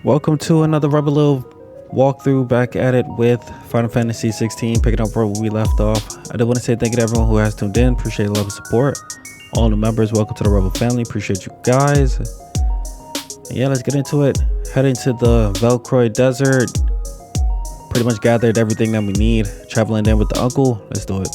Welcome to another Rebel Little walkthrough, back at it with Final Fantasy 16, picking up where we left off. I do want to say thank you to everyone who has tuned in. Appreciate the love and support. All the members, welcome to the Rebel family. Appreciate you guys. And yeah, let's get into it. Heading to the Velcroy Desert. Pretty much gathered everything that we need. Traveling in with the uncle. Let's do it.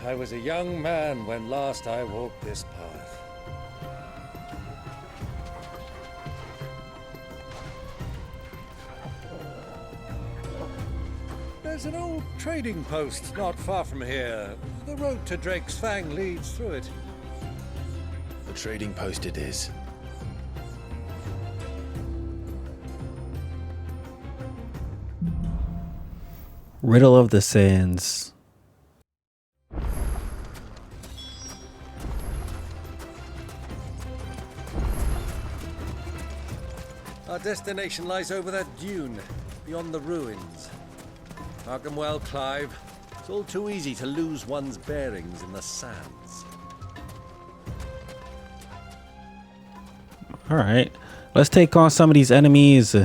I was a young man when last I walked this path. There's an old trading post not far from here. The road to Drake's Fang leads through it. The trading post it is. Riddle of the Sands. Our destination lies over that dune, beyond the ruins. Mark 'em well, Clive. It's all too easy to lose one's bearings in the sands. Alright, let's take on some of these enemies.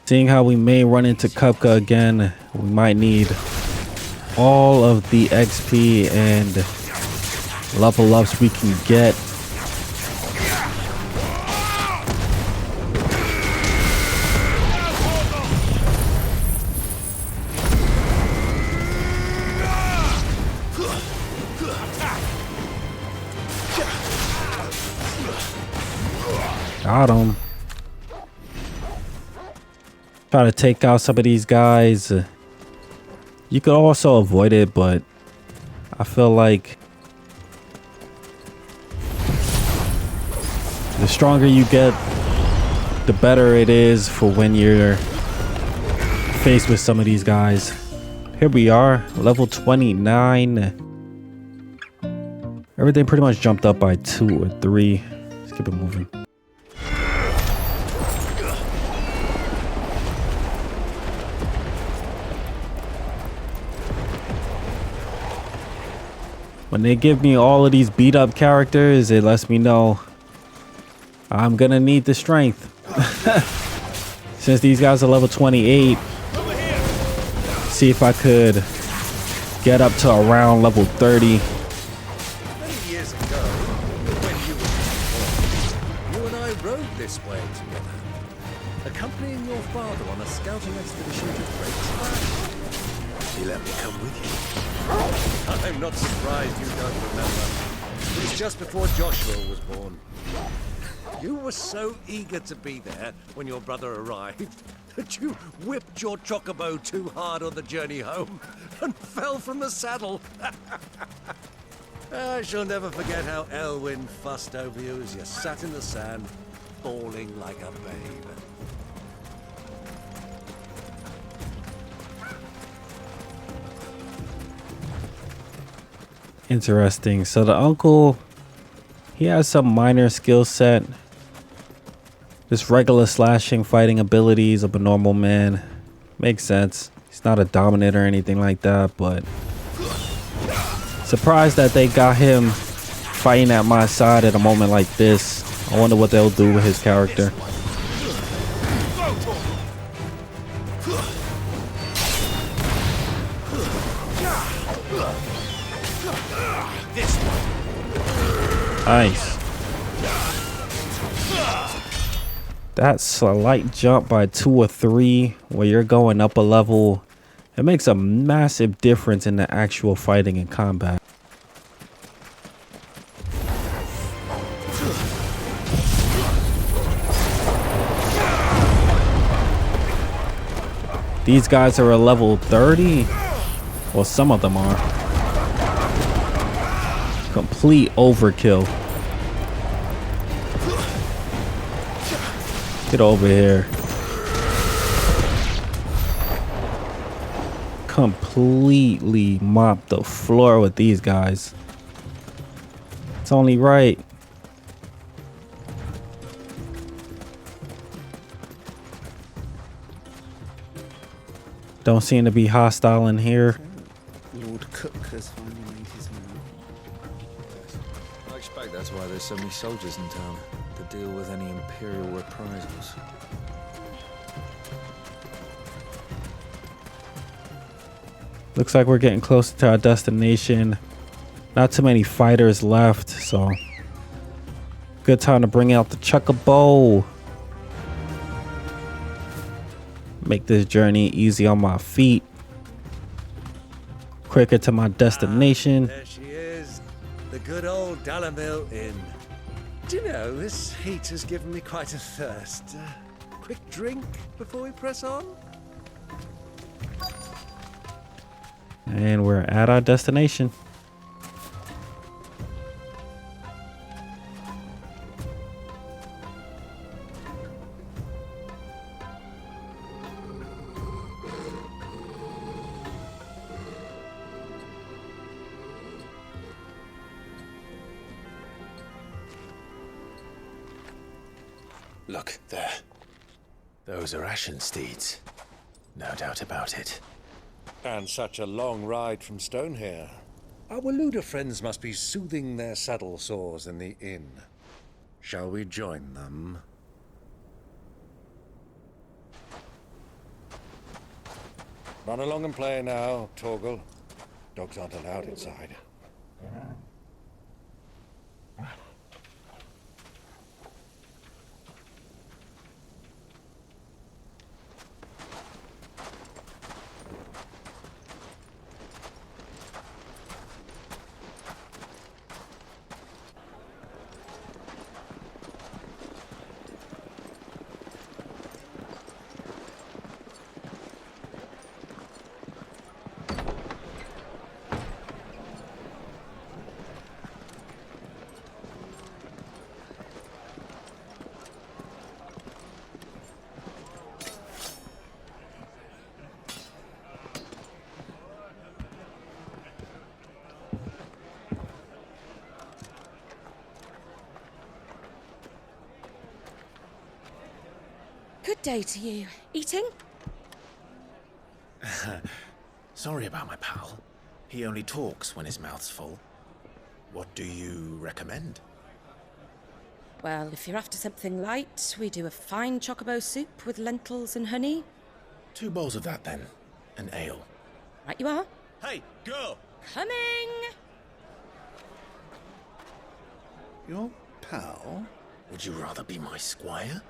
Seeing how we may run into Kupka again, we might need all of the XP and level ups we can get. Got him. Try to take out some of these guys. You could also avoid it, but I feel like the stronger you get, the better it is for when you're faced with some of these guys. Here we are, level 29. Everything pretty much jumped up by 2 or 3. Let's keep it moving. When they give me all of these beat up characters, it lets me know I'm gonna need the strength. Since these guys are level 28, see if I could get up to around level 30. Many years ago, when you were born, you and I rode this way together, accompanying your father on a scouting expedition to Drake's Fang. He let me come with you. I'm not surprised you don't remember. It was just before Joshua was born. You were so eager to be there when your brother arrived that you whipped your chocobo too hard on the journey home and fell from the saddle. I shall never forget how Elwyn fussed over you as you sat in the sand, bawling like a babe. Interesting. So the uncle, he has some minor skill set. Just regular slashing, fighting abilities of a normal man. Makes sense. He's not a dominant or anything like that, but surprised that they got him fighting at my side at a moment like this. I wonder what they'll do with his character. Nice. That slight jump by 2 or 3 where you're going up a level, it makes a massive difference in the actual fighting and combat. These guys are a level 30. Well, some of them are. Complete overkill. Get over here. completely mopped the floor with these guys. It's only right. Don't seem to be hostile in here. Lord Kupka's finally made his move. I expect that's why there's so many soldiers in town, to deal with any Imperial reprisals. Looks like we're getting close to our destination. Not too many fighters left, so good time to bring out the chuckable. Make this journey easy on my feet. Quicker to my destination. There she is, the good old Dalamil Inn. Do you know, this heat has given me quite a thirst. Quick drink before we press on? And we're at our destination. Look, there. Those are Ashen steeds. No doubt about it. And such a long ride from Stone here. Our Waluda friends must be soothing their saddle sores in the inn. Shall we join them? Run along and play now, Torgal. Dogs aren't allowed inside. Good day to you. Eating? Sorry about my pal. He only talks when his mouth's full. What do you recommend? Well, if you're after something light, we do a fine chocobo soup with lentils and honey. 2 bowls of that then. An ale. Right you are. Hey, girl! Coming! Your pal? Would you rather be my squire?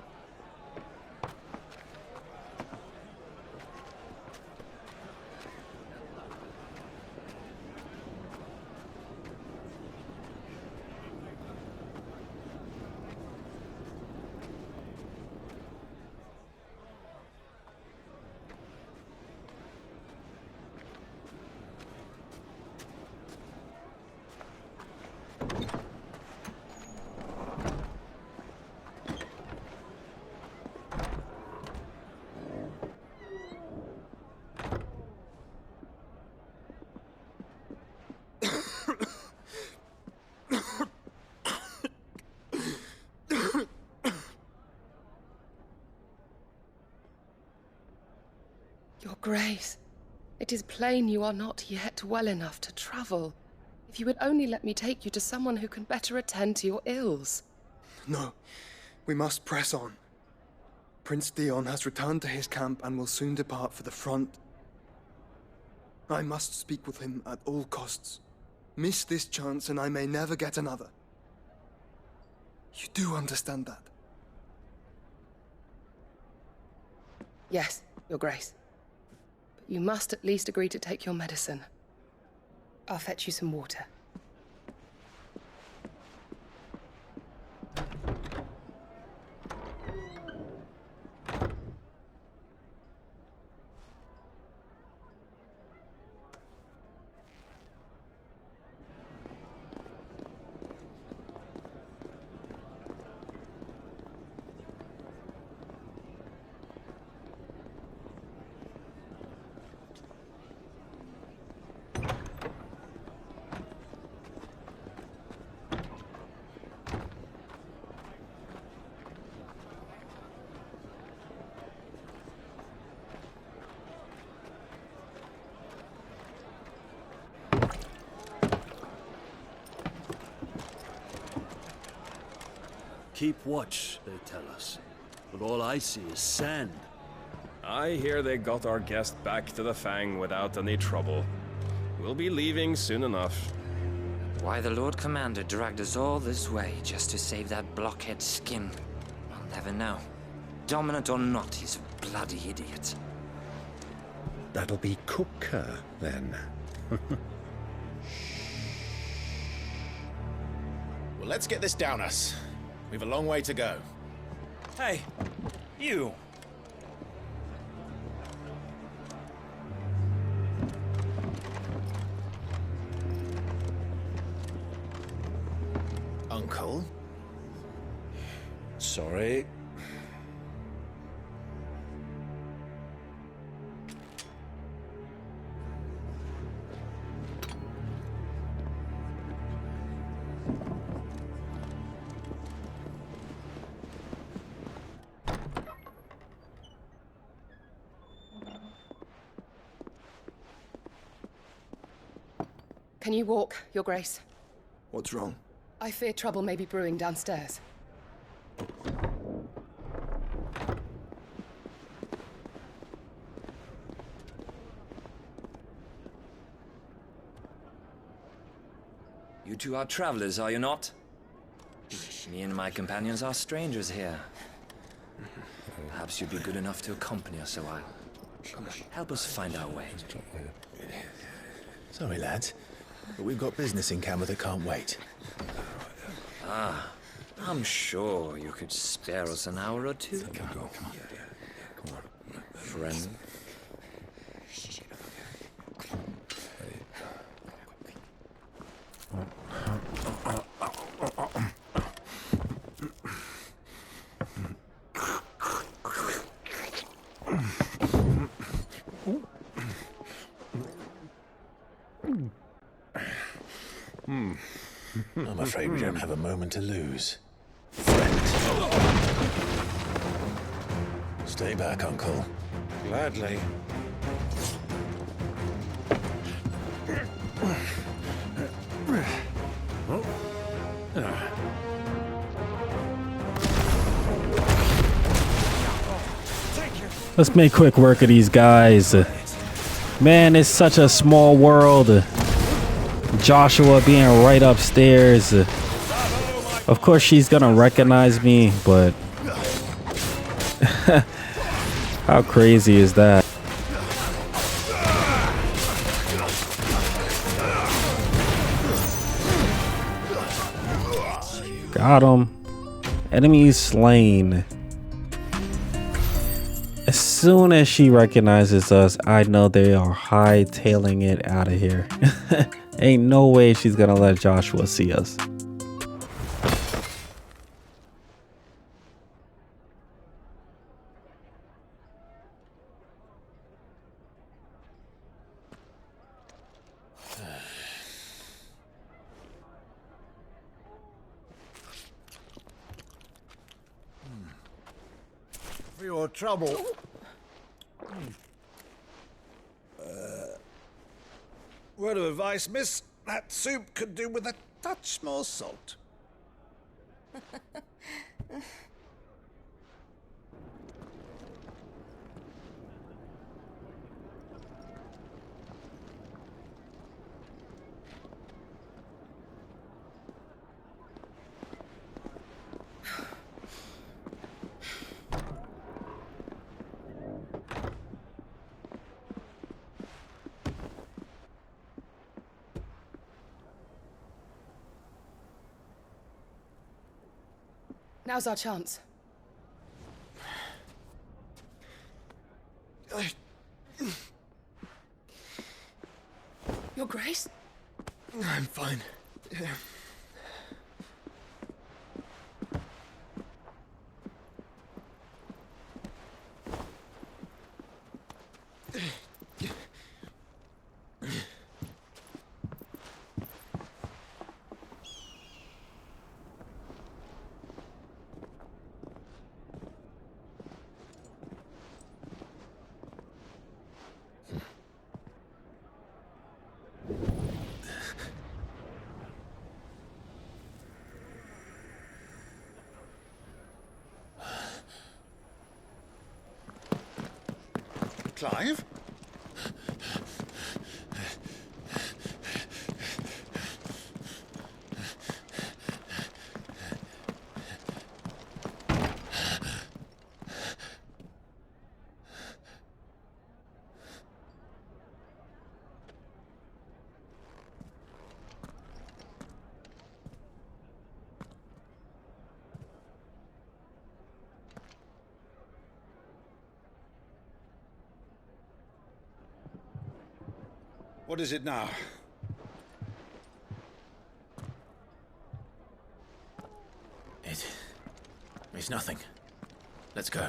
Your Grace, it is plain you are not yet well enough to travel. If you would only let me take you to someone who can better attend to your ills. No, we must press on. Prince Dion has returned to his camp and will soon depart for the front. I must speak with him at all costs. Miss this chance and I may never get another. You do understand that? Yes, Your Grace. But you must at least agree to take your medicine. I'll fetch you some water. Keep watch, they tell us. But all I see is sand. I hear they got our guest back to the Fang without any trouble. We'll be leaving soon enough. Why the Lord Commander dragged us all this way just to save that blockhead skin, I'll never know. Dominant or not, he's a bloody idiot. That'll be Kupka, then. Well, let's get this down us. We've a long way to go. Hey, you! Uncle? Sorry. Can you walk, Your Grace? What's wrong? I fear trouble may be brewing downstairs. You two are travelers, are you not? Me and my companions are strangers here. Perhaps you'd be good enough to accompany us a while. Help us find our way. Sorry, lads, but we've got business in camera that can't wait. Ah, I'm sure you could spare us an hour or two. Come on. Friend. I'm afraid we don't have a moment to lose. Friend. Stay back, Uncle. Gladly. Let's make quick work of these guys. Man, it's such a small world. Joshua being right upstairs. Of course she's gonna recognize me, but how crazy is that? Got him. Enemies slain. As soon as she recognizes us, I know they are hightailing it out of here. Ain't no way she's gonna let Joshua see us. For your trouble. Word of advice, miss. That soup could do with a touch more salt. Now's our chance. Your Grace? I'm fine. Yeah. Clive? What is it now? It's nothing. Let's go.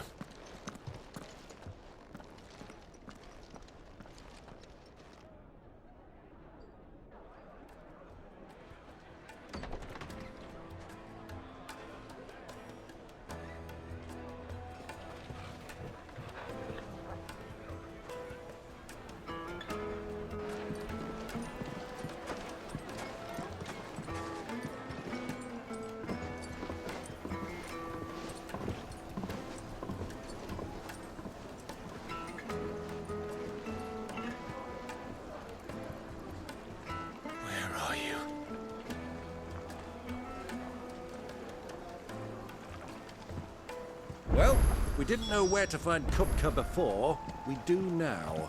Well, we didn't know where to find Kupka before. We do now.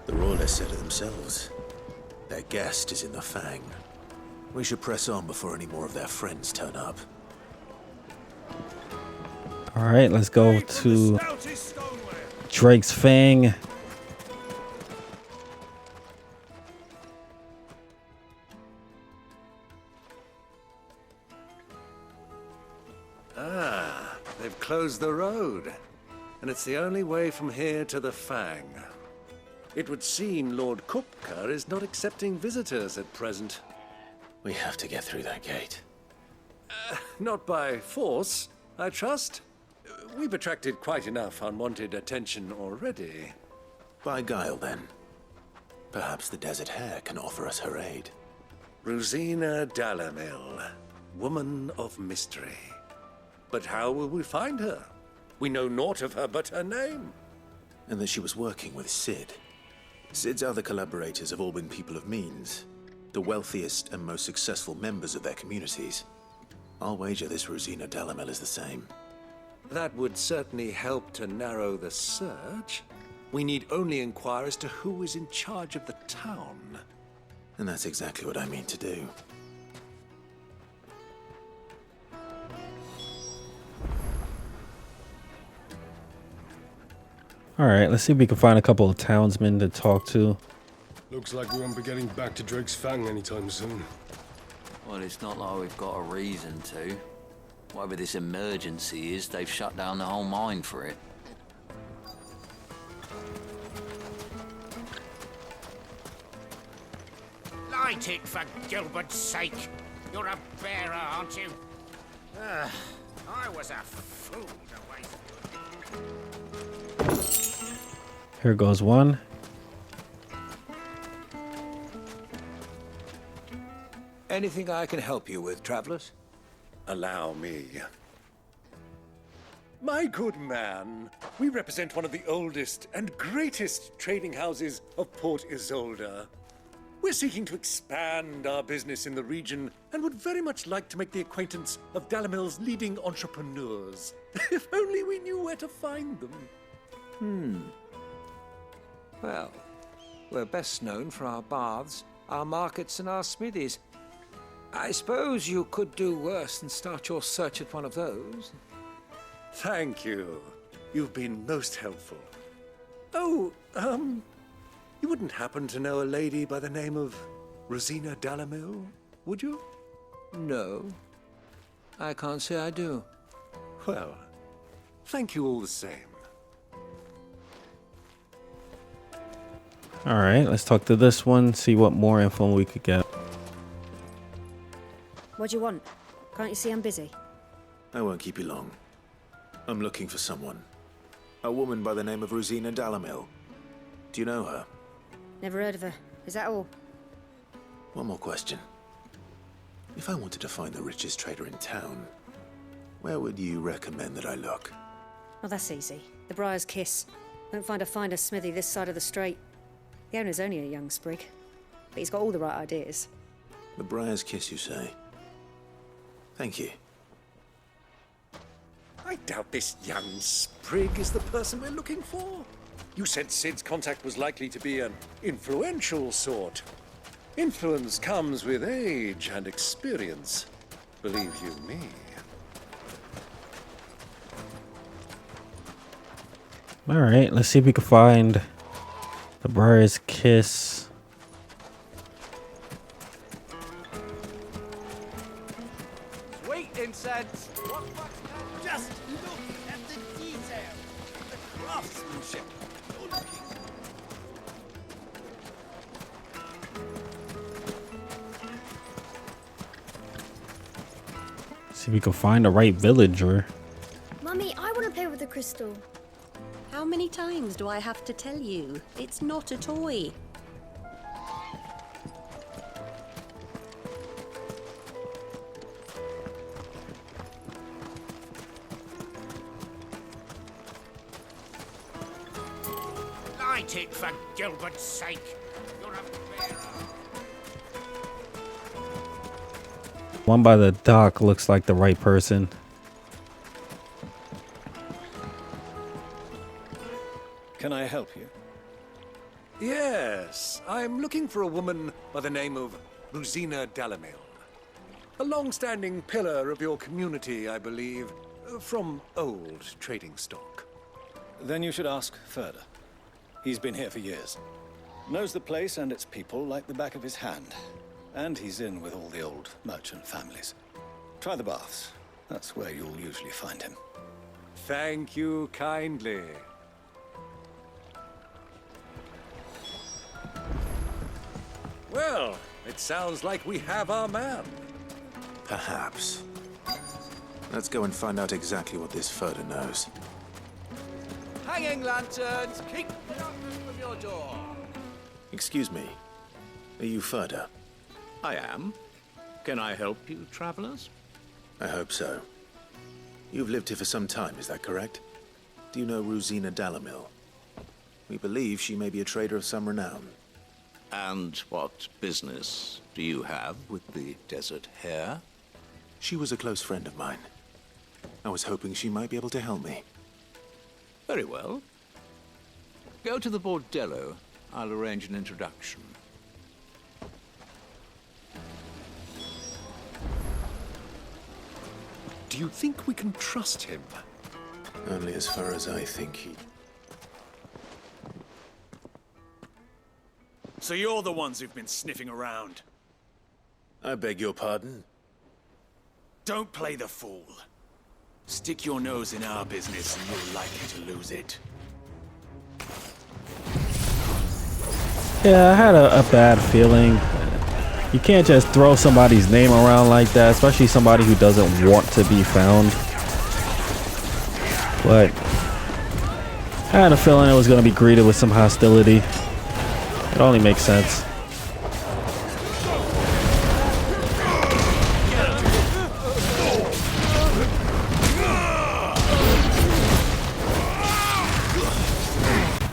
The Royalists said it themselves. Their guest is in the Fang. We should press on before any more of their friends turn up. All right, let's go to Drake's Fang. Ah, they've closed the road. And it's the only way from here to the Fang. It would seem Lord Kupka is not accepting visitors at present. We have to get through that gate. Not by force, I trust. We've attracted quite enough unwanted attention already. By guile, then. Perhaps the Desert Hare can offer us her aid. Rosina Dalamil, woman of mystery. But how will we find her? We know naught of her but her name. And that she was working with Sid. Sid's other collaborators have all been people of means, the wealthiest and most successful members of their communities. I'll wager this Rosina Dalamil is the same. That would certainly help to narrow the search. We need only inquire as to who is in charge of the town. And that's exactly what I mean to do. All right, let's see if we can find a couple of townsmen to talk to. Looks like we won't be getting back to Drake's Fang anytime soon. Well, it's not like we've got a reason to. Whatever this emergency is, they've shut down the whole mine for it. Light it, for Gilbert's sake. You're a bearer, aren't you? I was a fool to waste. Here goes one. Anything I can help you with, travelers? Allow me. My good man, we represent one of the oldest and greatest trading houses of Port Isolde. We're seeking to expand our business in the region and would very much like to make the acquaintance of Dalamil's leading entrepreneurs. If only we knew where to find them. Well, we're best known for our baths, our markets, and our smithies. I suppose you could do worse than start your search at one of those. Thank you. You've been most helpful. Oh, you wouldn't happen to know a lady by the name of Rosina Dalamil, would you? No, I can't say I do. Well, thank you all the same. All right, let's talk to this one, see what more info we could get. What do you want? Can't you see I'm busy? I won't keep you long. I'm looking for someone. A woman by the name of Rosina Dalamil. Do you know her? Never heard of her. Is that all? One more question. If I wanted to find the richest trader in town, where would you recommend that I look? Oh, that's easy. The Briar's Kiss. Won't find a finer smithy this side of the strait. The owner's only a young sprig, but he's got all the right ideas. The Briar's Kiss, you say? Thank you. I doubt this young sprig is the person we're looking for. You said Sid's contact was likely to be an influential sort. Influence comes with age and experience, believe you me. Alright, let's see if we can find the Briar's Kiss. Sweet incense! Just look at the detail, the craftsmanship. You're looking. See if we can find the right villager. Mummy, I want to play with the crystal. How many times do I have to tell you? It's not a toy. Light it for Gilbert's sake. You're a bearer. One by the dock looks like the right person. Can I help you? Yes, I'm looking for a woman by the name of Rosina Dalamil. A long-standing pillar of your community, I believe, from old trading stock. Then you should ask Furder. He's been here for years. Knows the place and its people like the back of his hand. And he's in with all the old merchant families. Try the baths. That's where you'll usually find him. Thank you kindly. Well, it sounds like we have our man. Perhaps. Let's go and find out exactly what this Furder knows. Hanging lanterns, keep the darkness from your door. Excuse me. Are you Furder? I am. Can I help you, travelers? I hope so. You've lived here for some time, is that correct? Do you know Rosina Dalamil? We believe she may be a trader of some renown. And what business do you have with the desert hare? She was a close friend of mine. I was hoping she might be able to help me. Very well. Go to the bordello. I'll arrange an introduction. Do you think we can trust him? Only as far as I think he... So you're the ones who've been sniffing around. I beg your pardon? Don't play the fool. Stick your nose in our business and you're likely to lose it. Yeah, I had a bad feeling. You can't just throw somebody's name around like that, especially somebody who doesn't want to be found. But I had a feeling it was going to be greeted with some hostility. It only makes sense.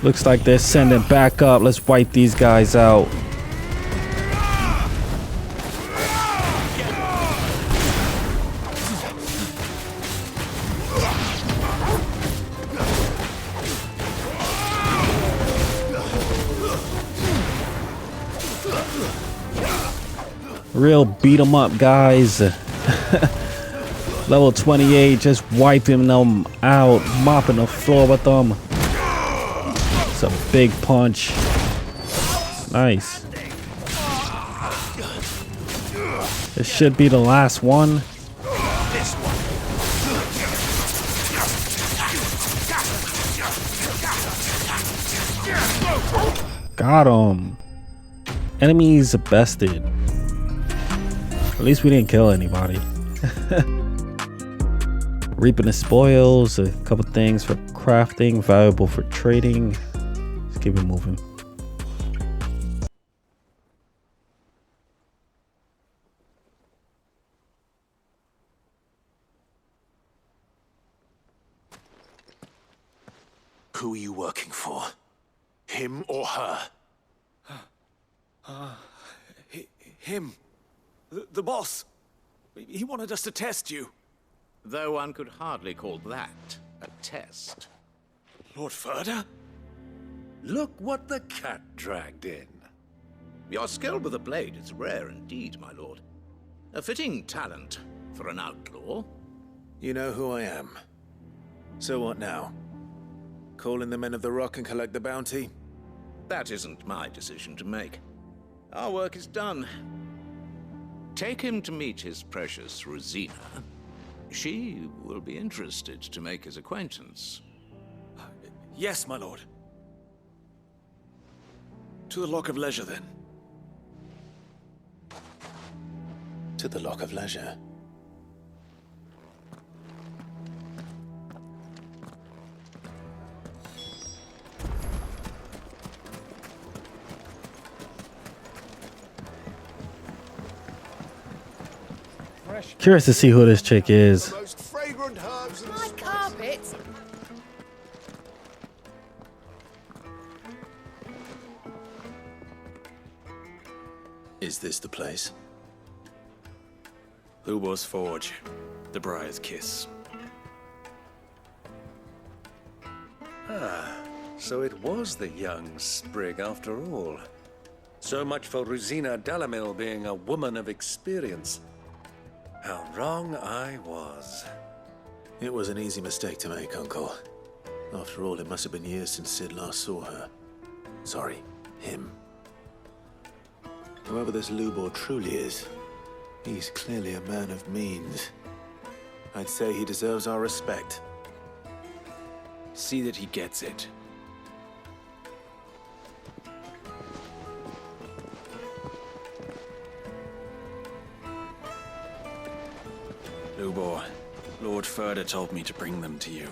Looks like they're sending back up. Let's wipe these guys out. Real beat 'em up guys. Level 28, just wiping them out, mopping the floor with them. It's a big punch. Nice. This should be the last one. Got him. Enemies bested. At least we didn't kill anybody. Reaping the spoils, a couple things for crafting, valuable for trading. Let's keep it moving. Who are you working for? Him or her? Him. The boss. He wanted us to test you. Though one could hardly call that a test. Lord Ferda? Look what the cat dragged in. Your skill with a blade is rare indeed, my lord. A fitting talent for an outlaw. You know who I am. So what now? Call in the Men of the Rock and collect the bounty? That isn't my decision to make. Our work is done. Take him to meet his precious Rosina. She will be interested to make his acquaintance. Yes, my lord. To the Lock of Leisure, then. To the Lock of Leisure. Curious to see who this chick is. Most fragrant herbs and My carpets? Is this the place? Lubo's Forge. The Briar's Kiss. Ah, so it was the young sprig after all. So much for Rosina Delamil being a woman of experience. How wrong I was. It was an easy mistake to make, Uncle. After all, it must have been years since Sid last saw her. Sorry, him. Whoever this Lubor truly is, he's clearly a man of means. I'd say he deserves our respect. See that he gets it. Lubor, Lord Ferda told me to bring them to you.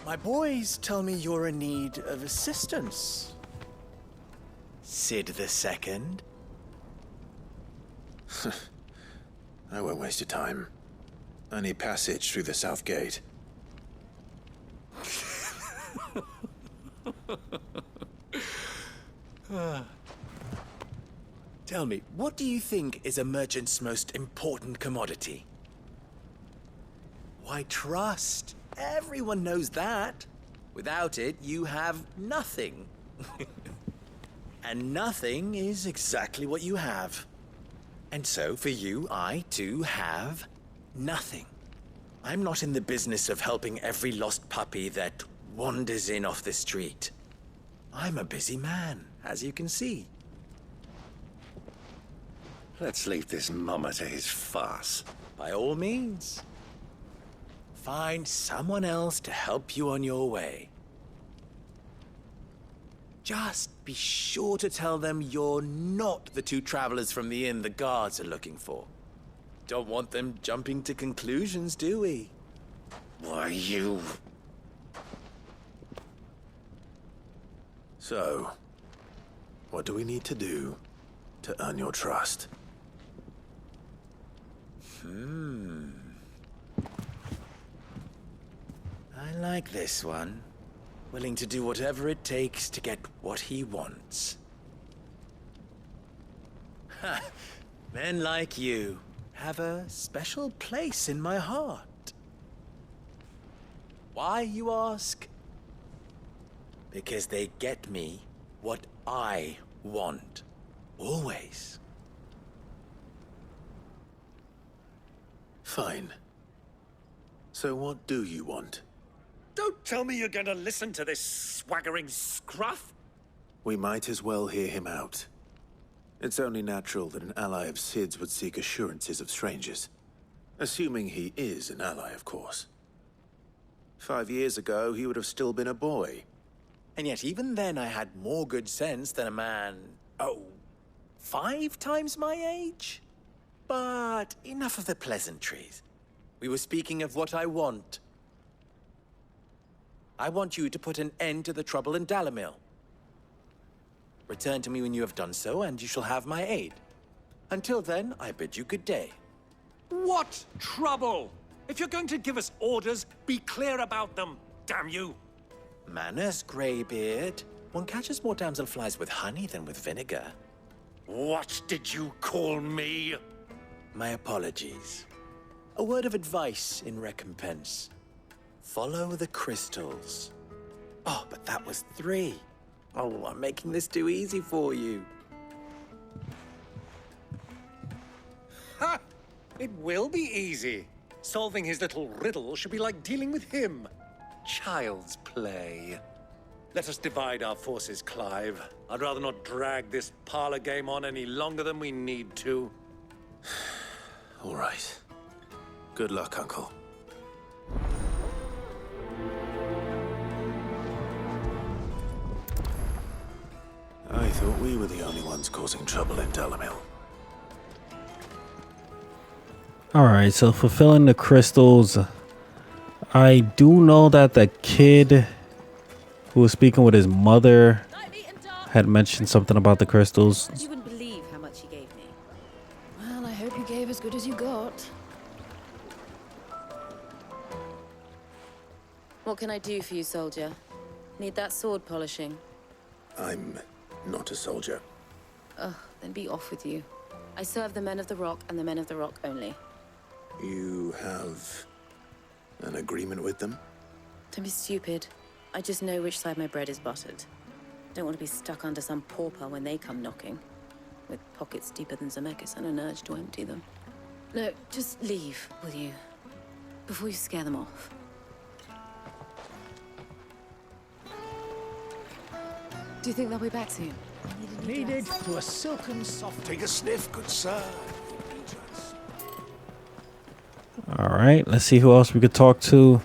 My boys tell me you're in need of assistance. Sid the Second. I won't waste your time. I need passage through the south gate. Tell me, what do you think is a merchant's most important commodity? Why, trust. Everyone knows that. Without it, you have nothing. And nothing is exactly what you have. And so, for you, I, too, have nothing. I'm not in the business of helping every lost puppy that wanders in off the street. I'm a busy man, as you can see. Let's leave this mummer to his farce. By all means. Find someone else to help you on your way. Just be sure to tell them you're not the two travelers from the inn the guards are looking for. Don't want them jumping to conclusions, do we? Why, you... So, what do we need to do to earn your trust? I like this one. Willing to do whatever it takes to get what he wants. Ha! Men like you have a special place in my heart. Why, you ask? Because they get me what I want. Always. Fine. So what do you want? Don't tell me you're going to listen to this swaggering scruff. We might as well hear him out. It's only natural that an ally of Sid's would seek assurances of strangers. Assuming he is an ally, of course. 5 years ago, he would have still been a boy. And yet even then I had more good sense than a man, 5 times my age? But enough of the pleasantries. We were speaking of what I want. I want you to put an end to the trouble in Dalamil. Return to me when you have done so, and you shall have my aid. Until then, I bid you good day. What trouble? If you're going to give us orders, be clear about them, damn you! Manners, Greybeard. One catches more damselflies with honey than with vinegar. What did you call me? My apologies. A word of advice in recompense. Follow the crystals. Oh, but that was 3. Oh, I'm making this too easy for you. Ha! It will be easy. Solving his little riddle should be like dealing with him. Child's play. Let us divide our forces, Clive. I'd rather not drag this parlor game on any longer than we need to. All right. Good luck, Uncle. I thought we were the only ones causing trouble in Dalamil. Alright, so fulfilling the crystals. I do know that the kid who was speaking with his mother had mentioned something about the crystals. You wouldn't believe how much he gave me. Well, I hope you gave as good as you got. What can I do for you, soldier? Need that sword polishing? I'm not a soldier. Ugh, then be off with you. I serve the men of the Rock and the men of the Rock only. You have an agreement with them? Don't be stupid. I just know which side my bread is buttered. Don't want to be stuck under some pauper when they come knocking. With pockets deeper than Zemeckis and an urge to empty them. No, just leave, will you? Before you scare them off. Do you think they'll be back soon? Needed to a silken soft. Take a sniff, good sir. Alright, let's see who else we could talk to.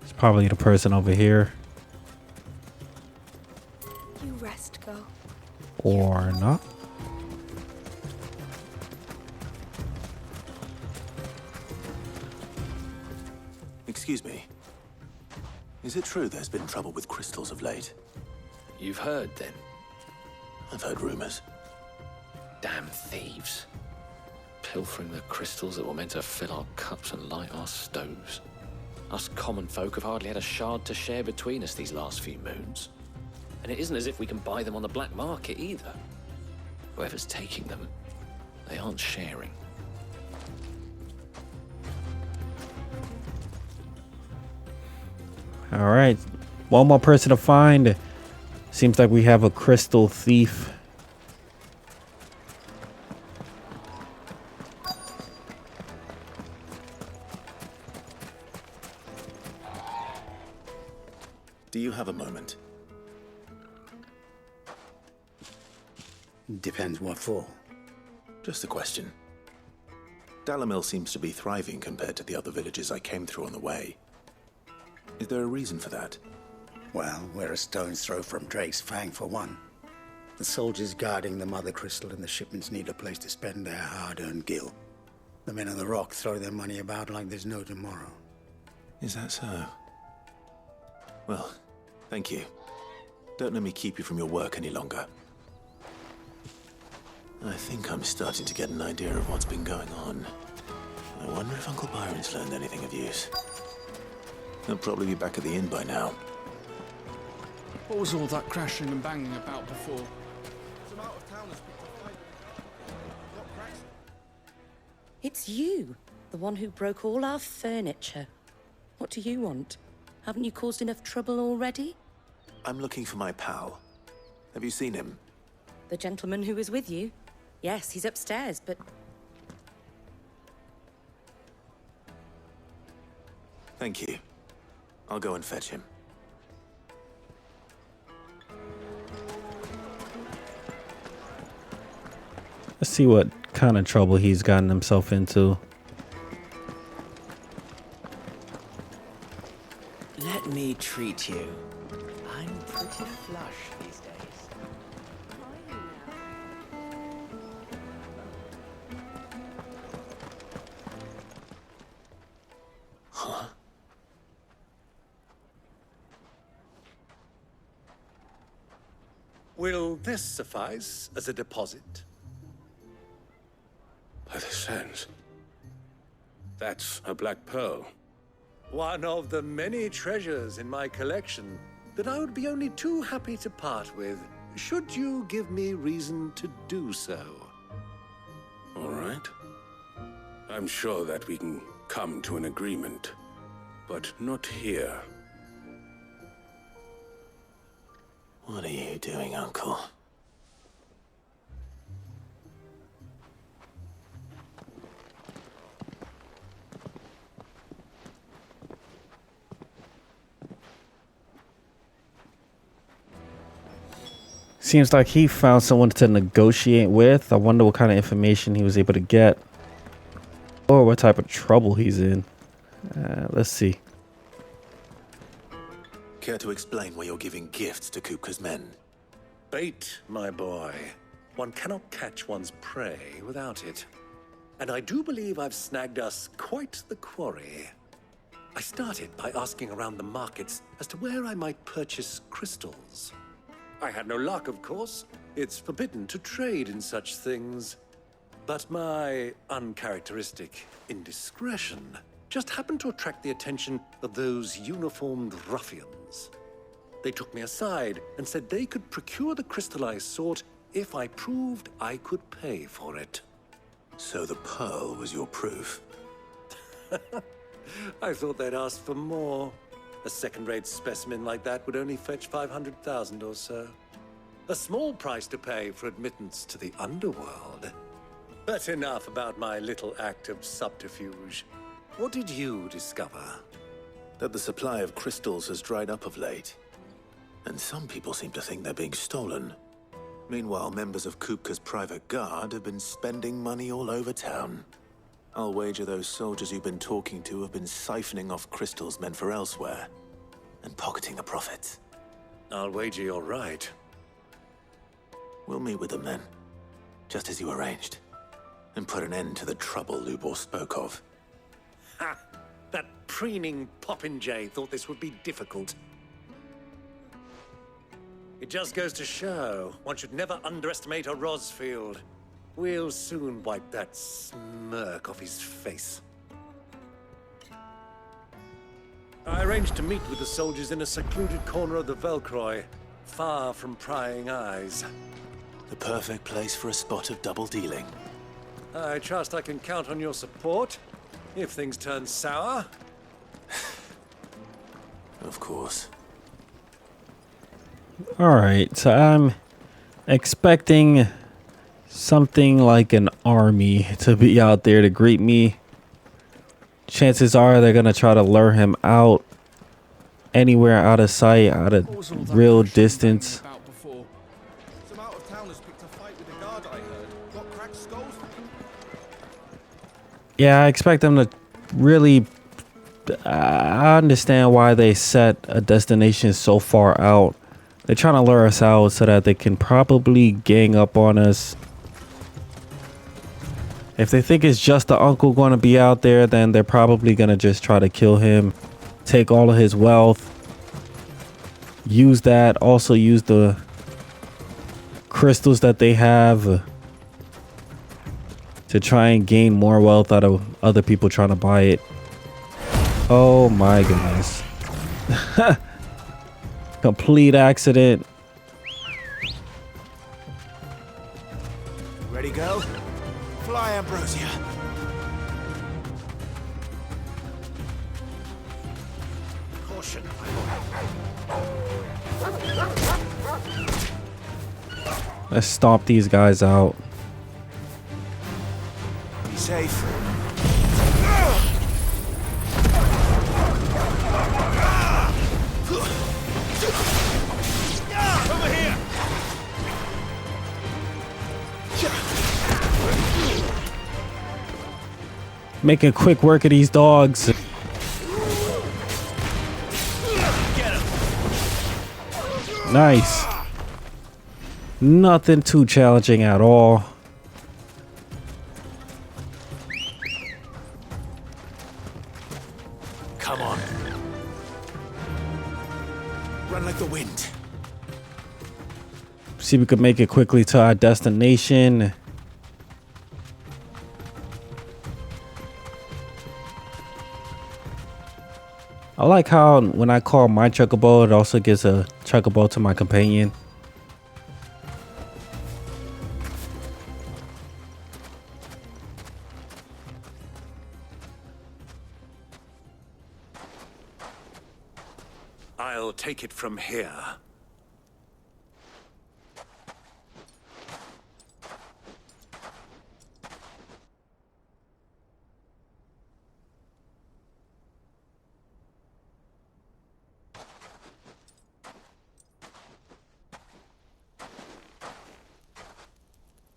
It's probably the person over here. You rest, go. Or not. Excuse me. Is it true there's been trouble with crystals of late? You've heard, then? I've heard rumors. Damn thieves. Pilfering the crystals that were meant to fill our cups and light our stoves. Us common folk have hardly had a shard to share between us these last few moons. And it isn't as if we can buy them on the black market either. Whoever's taking them, they aren't sharing. Alright, one more person to find. Seems like we have a crystal thief. Do you have a moment? Depends what for. Just a question. Dalamil seems to be thriving compared to the other villages I came through on the way. Is there a reason for that? Well, we're a stone's throw from Drake's Fang, for one. The soldiers guarding the Mother Crystal and the shipments need a place to spend their hard-earned gil. The men of the Rock throw their money about like there's no tomorrow. Is that so? Well, thank you. Don't let me keep you from your work any longer. I think I'm starting to get an idea of what's been going on. I wonder if Uncle Byron's learned anything of use. He'll probably be back at the inn by now. What was all that crashing and banging about before? It's you, the one who broke all our furniture. What do you want? Haven't you caused enough trouble already? I'm looking for my pal. Have you seen him? The gentleman who was with you? Yes, he's upstairs, but... Thank you. I'll go and fetch him. Let's see what kind of trouble he's gotten himself into. Let me treat you. I'm pretty flush these days. Huh? Will this suffice as a deposit? By the sands. That's a black pearl. One of the many treasures in my collection that I would be only too happy to part with, should you give me reason to do so. All right. I'm sure that we can come to an agreement, but not here. What are you doing, Uncle? Seems like he found someone to negotiate with. I wonder what kind of information he was able to get. Or what type of trouble he's in. Let's see. Care to explain why you're giving gifts to Kupka's men? Bait, my boy. One cannot catch one's prey without it. And I do believe I've snagged us quite the quarry. I started by asking around the markets as to where I might purchase crystals. I had no luck, of course. It's forbidden to trade in such things. But my uncharacteristic indiscretion just happened to attract the attention of those uniformed ruffians. They took me aside and said they could procure the crystal I sought if I proved I could pay for it. So the pearl was your proof? I thought they'd ask for more. A second-rate specimen like that would only fetch 500,000 or so. A small price to pay for admittance to the underworld. But enough about my little act of subterfuge. What did you discover? That the supply of crystals has dried up of late. And some people seem to think they're being stolen. Meanwhile, members of Kupka's private guard have been spending money all over town. I'll wager those soldiers you've been talking to have been siphoning off crystals meant for elsewhere, and pocketing the profits. I'll wager you're right. We'll meet with them then, just as you arranged, and put an end to the trouble Lubor spoke of. Ha! That preening popinjay thought this would be difficult. It just goes to show, one should never underestimate a Rosfield. We'll soon wipe that smirk off his face. I arranged to meet with the soldiers in a secluded corner of the Velcroy, far from prying eyes. The perfect place for a spot of double dealing. I trust I can count on your support, if things turn sour. Of course. Alright, so I'm expecting something like an army to be out there to greet me. Chances are they're gonna try to lure him out anywhere out of sight, out of real distance. Some out-of-towners picked a fight with the guard, I heard. Got cracked skulls. Yeah, I expect them to really... I understand why they set a destination so far out. They're trying to lure us out so that they can probably gang up on us. If they think it's just the uncle going to be out there, then they're probably going to just try to kill him, take all of his wealth, use that, also use the crystals that they have to try and gain more wealth out of other people trying to buy it. Oh my goodness. Complete accident. Ready, go? Fly, Ambrosia. Caution. Let's stomp these guys out. Be safe. Over here. Making quick work of these dogs. Nice. Nothing too challenging at all. Come on. Run like the wind. See if we could make it quickly to our destination. I like how when I call my chocobo, it also gives a chocobo to my companion. I'll take it from here.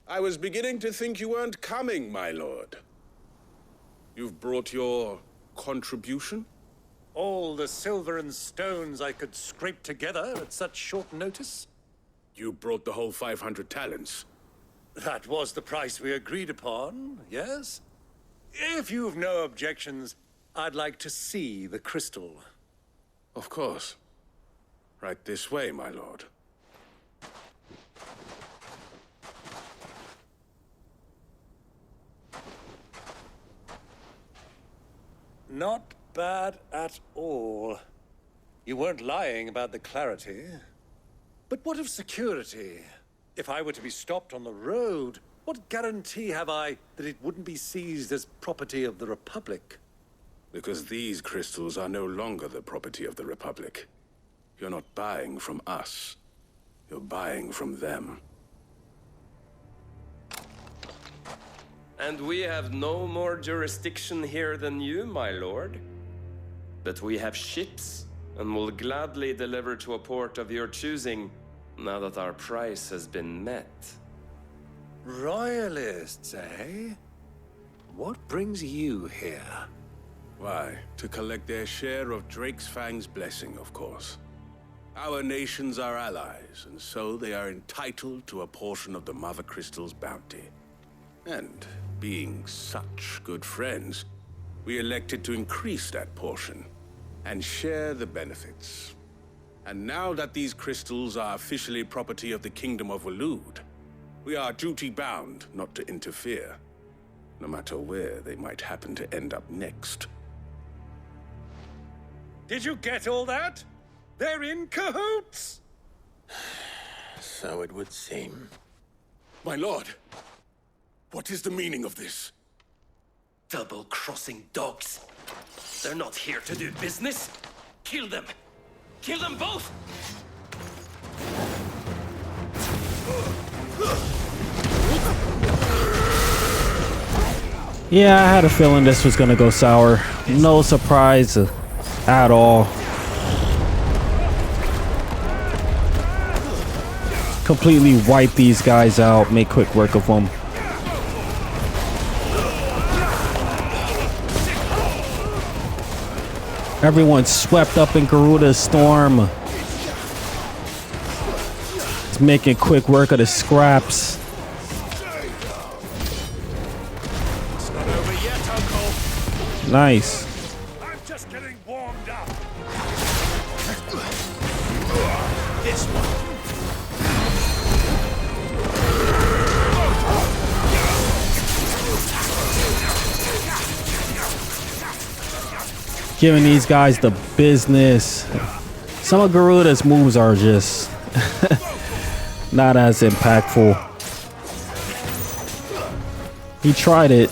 I was beginning to think you weren't coming, my lord. You've brought your contribution? All the silver and stones I could scrape together at such short notice? You brought the whole 500 talents. That was the price we agreed upon, yes? If you've no objections, I'd like to see the crystal. Of course. Right this way, my lord. Not bad at all. You weren't lying about the clarity. But what of security? If I were to be stopped on the road, what guarantee have I that it wouldn't be seized as property of the Republic? Because these crystals are no longer the property of the Republic. You're not buying from us. You're buying from them. And we have no more jurisdiction here than you, my lord. But we have ships, and will gladly deliver to a port of your choosing, now that our price has been met. Royalists, eh? What brings you here? Why, to collect their share of Drake's Fang's blessing, of course. Our nations are allies, and so they are entitled to a portion of the Mother Crystal's bounty. And being such good friends, we elected to increase that portion and share the benefits. And now that these crystals are officially property of the Kingdom of Waloed, we are duty-bound not to interfere, no matter where they might happen to end up next. Did you get all that? They're in cahoots! So it would seem. My lord, what is the meaning of this? Double-crossing dogs. They're not here to do business. Kill them. Kill them both! Yeah, I had a feeling this was gonna go sour. No surprise at all. Completely wipe these guys out, make quick work of them. Everyone's swept up in Garuda's storm. It's making quick work of the scraps. It's not over yet, Uncle. Nice. I'm just getting warmed up. This one. Giving these guys the business. Some of Garuda's moves are just not as impactful. He tried it.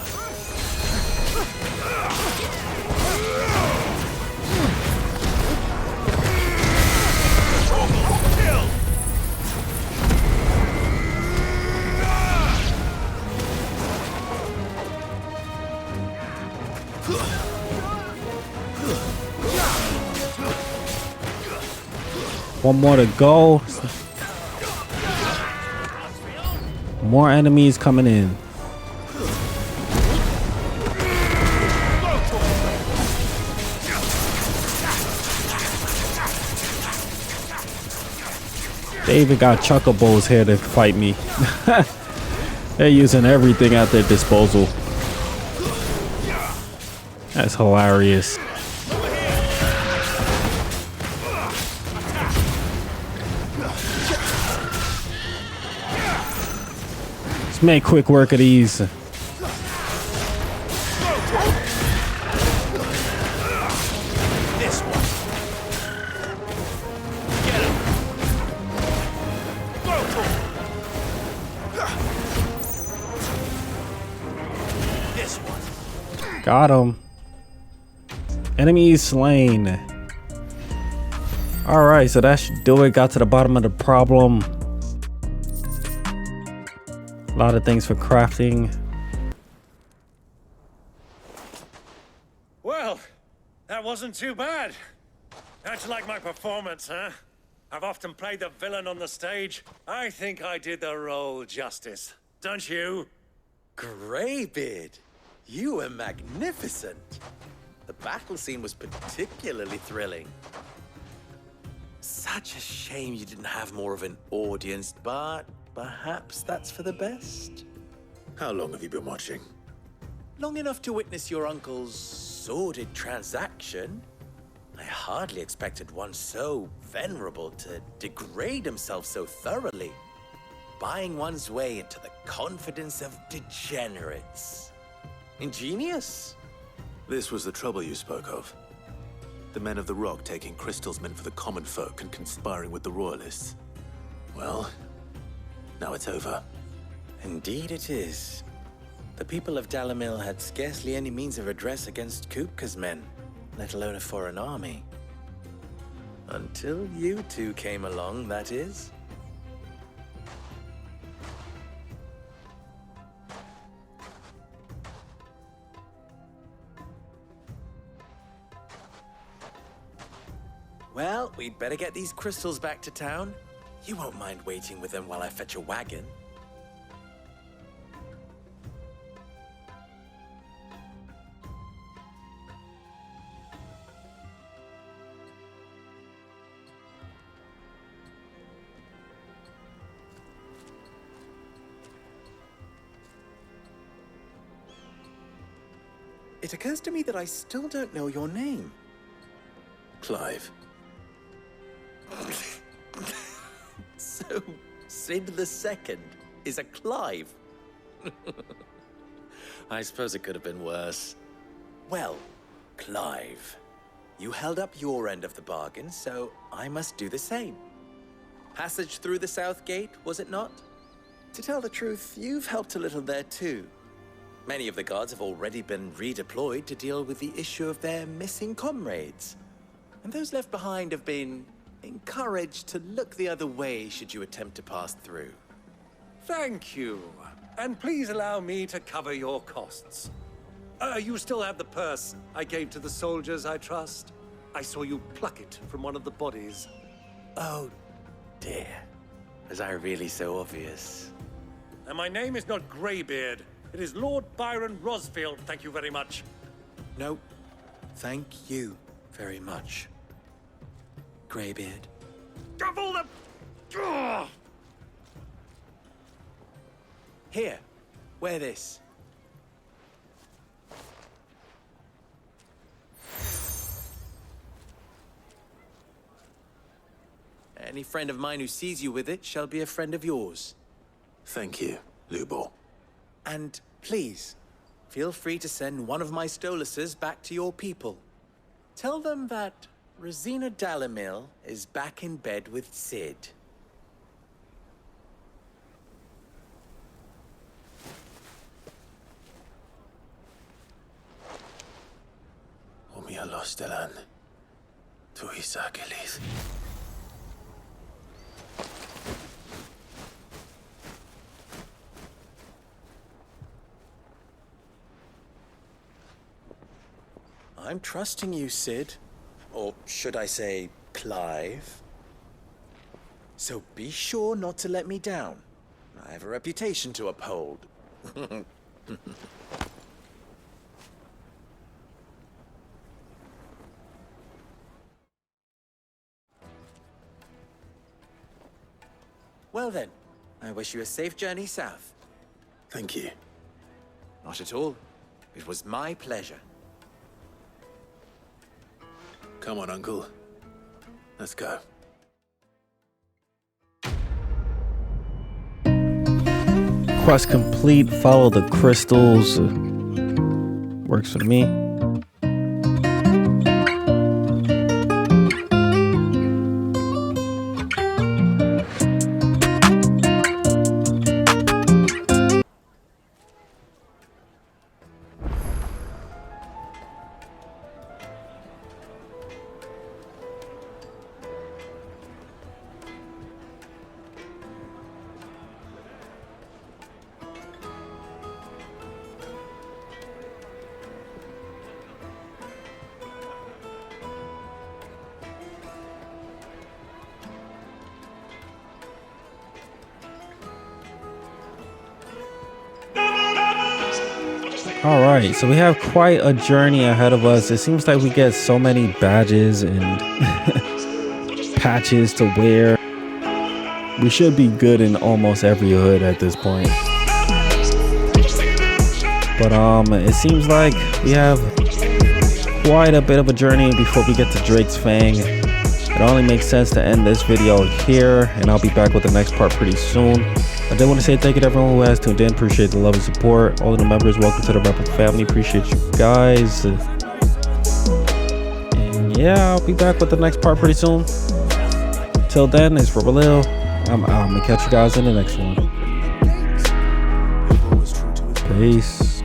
One more to go. More enemies coming in. They even got chocobos here to fight me. They're using everything at their disposal. That's hilarious. make quick work of these. This one. Get him. This one. Got him. Enemy slain. Alright, so that should do it. Got to the bottom of the problem. A lot of things for crafting. Well, that wasn't too bad. How'd you like my performance, huh? I've often played the villain on the stage. I think I did the role justice. Don't you? Greybeard, you were magnificent. The battle scene was particularly thrilling. Such a shame you didn't have more of an audience, but perhaps that's for the best. How long have you been watching? Long enough to witness your uncle's sordid transaction. I hardly expected one so venerable to degrade himself so thoroughly, buying one's way into the confidence of degenerates. Ingenious. This was the trouble you spoke of. The men of the Rock taking crystals meant for the common folk and conspiring with the royalists. Well, now it's over. Indeed it is. The people of Dalamil had scarcely any means of redress against Kupka's men, let alone a foreign army. Until you two came along, that is. Well, we'd better get these crystals back to town. You won't mind waiting with them while I fetch a wagon. It occurs to me that I still don't know your name. Clive. So, Sid the Second is a Clive? I suppose it could have been worse. Well, Clive, you held up your end of the bargain, so I must do the same. Passage through the South Gate, was it not? To tell the truth, you've helped a little there too. Many of the guards have already been redeployed to deal with the issue of their missing comrades. And those left behind have been encouraged to look the other way should you attempt to pass through. Thank you. And please allow me to cover your costs. You still have the purse I gave to the soldiers, I trust? I saw you pluck it from one of the bodies. Oh, dear. Was I really so obvious? And my name is not Greybeard. It is Lord Byron Rosfield, thank you very much. No, thank you very much, Greybeard. Of all the... Ugh! Here, wear this. Any friend of mine who sees you with it shall be a friend of yours. Thank you, Lubor. And please, feel free to send one of my Stoluses back to your people. Tell them that Rosina Dalamil is back in bed with Sid. Omia los delan. Tu isa gelis. I'm trusting you, Sid. Or should I say, Clive. So be sure not to let me down. I have a reputation to uphold. Well then, I wish you a safe journey south. Thank you. Not at all. It was my pleasure. Come on, Uncle. Let's go. Quest complete. Follow the crystals. Works for me. All right, so we have quite a journey ahead of us. It seems like we get so many badges and patches to wear. We should be good in almost every hood at this point. But it seems like we have quite a bit of a journey before we get to Drake's Fang. It only makes sense to end this video here, and I'll be back with the next part pretty soon. I did want to say thank you to everyone who has tuned in. Appreciate the love and support. All of the members, welcome to the Rebel family. Appreciate you guys. And yeah, I'll be back with the next part pretty soon. Till then, it's Rebel. I'm out. I'm gonna catch you guys in the next one. Peace.